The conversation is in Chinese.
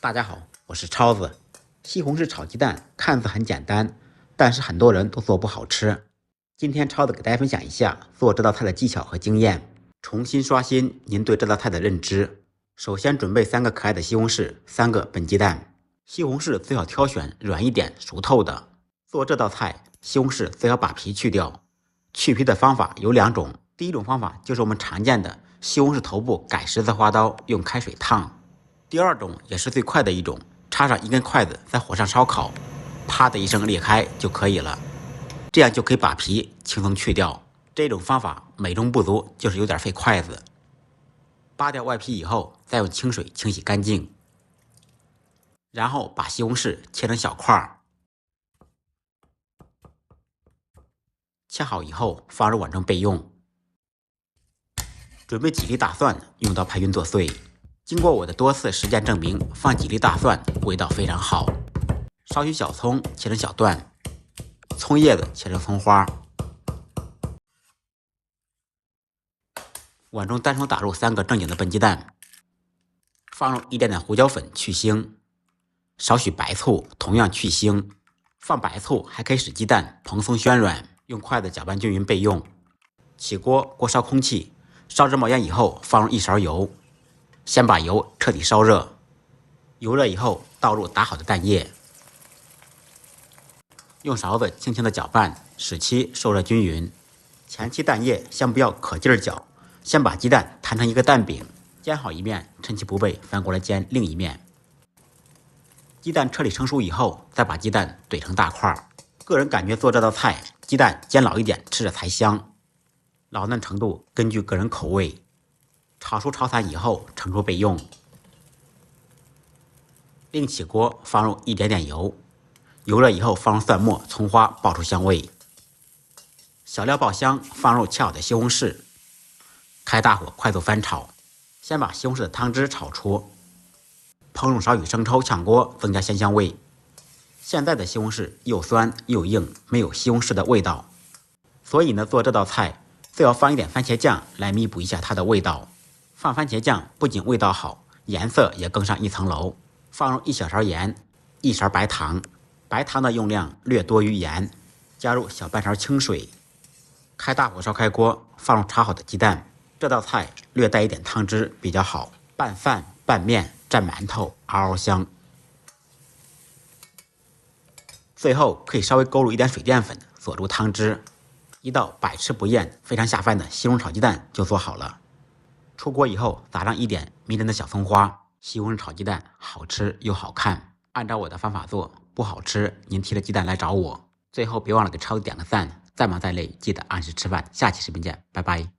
大家好，我是超子。西红柿炒鸡蛋看似很简单，但是很多人都做不好吃。今天超子给大家分享一下做这道菜的技巧和经验，重新刷新您对这道菜的认知。首先准备3个可爱的西红柿，3个笨鸡蛋。西红柿最好挑选软一点、熟透的。做这道菜，西红柿最好把皮去掉。去皮的方法有2种，第一种方法就是我们常见的西红柿头部改十字花刀，用开水烫。第二种也是最快的一种，插上一根筷子在火上烧烤，啪的一声裂开就可以了，这样就可以把皮轻松去掉。这种方法美中不足，就是有点费筷子。扒掉外皮以后，再用清水清洗干净，然后把西红柿切成小块，切好以后放入碗中备用。准备几粒大蒜，用刀拍匀剁碎。经过我的多次实践证明，放几粒大蒜味道非常好。少许小葱切成小段，葱叶子切成葱花。碗中单手打入3个正经的笨鸡蛋，放入一点点胡椒粉去腥，少许白醋同样去腥。放白醋还可以使鸡蛋蓬松暄软，用筷子搅拌均匀备用。起锅，锅烧空气，烧至冒烟以后放入1勺油。先把油彻底烧热，油热以后倒入打好的蛋液，用勺子轻轻的搅拌，使其受热均匀。前期蛋液先不要可劲儿搅，先把鸡蛋摊成一个蛋饼，煎好一面，趁其不备翻过来煎另一面。鸡蛋彻底成熟以后，再把鸡蛋怼成大块。个人感觉做这道菜，鸡蛋煎老一点吃着才香，老嫩程度根据个人口味。炒熟炒散以后盛出备用。另起锅，放入一点点油，油热以后放入蒜末、葱花，爆出香味。小料爆香，放入切好的西红柿，开大火快速翻炒。先把西红柿的汤汁炒出，烹入少许生抽炝锅，增加鲜香味。现在的西红柿又酸又硬，没有西红柿的味道，所以呢，做这道菜最好放一点番茄酱来弥补一下它的味道。放番茄酱不仅味道好，颜色也更上一层楼。放入1小勺盐，1勺白糖，白糖的用量略多于盐。加入小半勺清水，开大火烧开锅，放入炒好的鸡蛋。这道菜略带一点汤汁比较好，拌饭、拌面、蘸馒头，嗷嗷香。最后可以稍微勾入一点水淀粉，锁住汤汁。一道百吃不厌、非常下饭的西红柿炒鸡蛋就做好了。出锅以后撒上一点迷人的小葱花，西红柿炒鸡蛋好吃又好看。按照我的方法做，不好吃您提了鸡蛋来找我。最后别忘了给超子点个赞，再忙再累记得按时吃饭。下期视频见，拜拜。